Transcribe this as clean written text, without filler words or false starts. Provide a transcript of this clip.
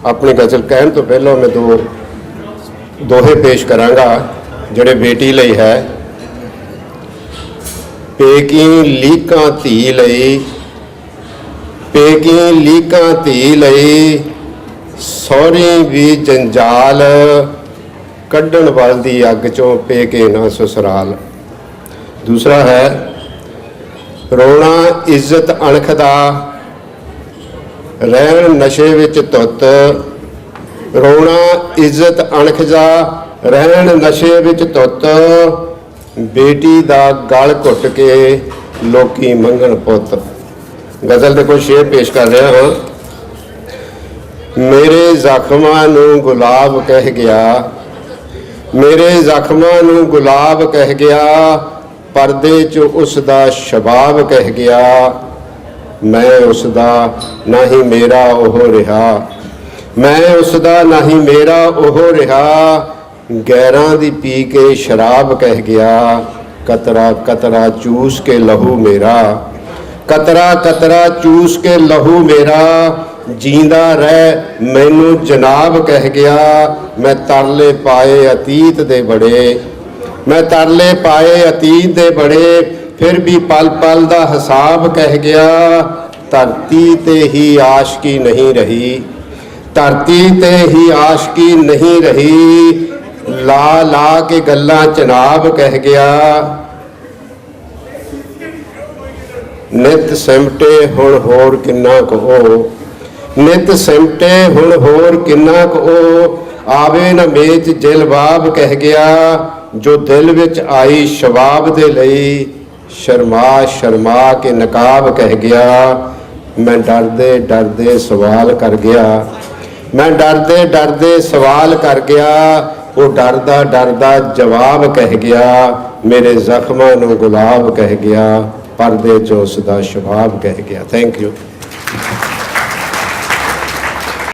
अपनी गज़ल कहन तो पहलों मैं दो दोहे पेश करांगा जिहड़े बेटी लई है। पेकी लीकां धी लई, पेकी लीकां धी लई, सौहरी भी जंजाल, कड्ढण वाल दी अग चों पेके ना ससुराल। दूसरा है रोना इज्जत अणख दा, रहन नशे विच तुत। रोना इज्जत अणख दा, रहन नशे विच तुत। बेटी दा गल घुट के लोकी मंगण पुत। गज़ल दे कुछ शेर पेश कर रहा हाँ। मेरे जख्मां नूं गुलाब कह गया, मेरे जख्मां नूं गुलाब कह गया, परदे च उसदा शबाब कह गया। मैं उसदा ना ही मेरा ओह रहा, मैं उसदा ना ही मेरा ओह रहा। गैरां दी पी के शराब कह गया, कतरा कतरा चूस के लहू मेरा। कतरा कतरा चूस के लहू मेरा, जींदा रह मैनू जनाब कह गया। मैं तरले पाए अतीत दे बड़े, मैं तरले पाए अतीत दे बड़े, फिर भी पल पल दा हिसाब कह गया। धरती ते ही आशकी नहीं रही, धरती ते ही आशकी नहीं रही। ला ला के गल्लां चनाब कह गया। नित सिमटे हुण होर किन्ना कहो, नित सिमटे हुण होर किन्ना कहो। आवे न मेच जिलबाब कह गया, जो दिल विच आई शबाब दे लई। शर्मा शर्मा के नकाब कह गया। मैं डरदे डरदे सवाल कर गया, मैं डरदे डरदे सवाल कर गया। वो डरदा डरदा जवाब कह गया। मेरे जख्मां नूं गुलाब कह गया, परदे चों उसदा शबाब कह गया। Thank you.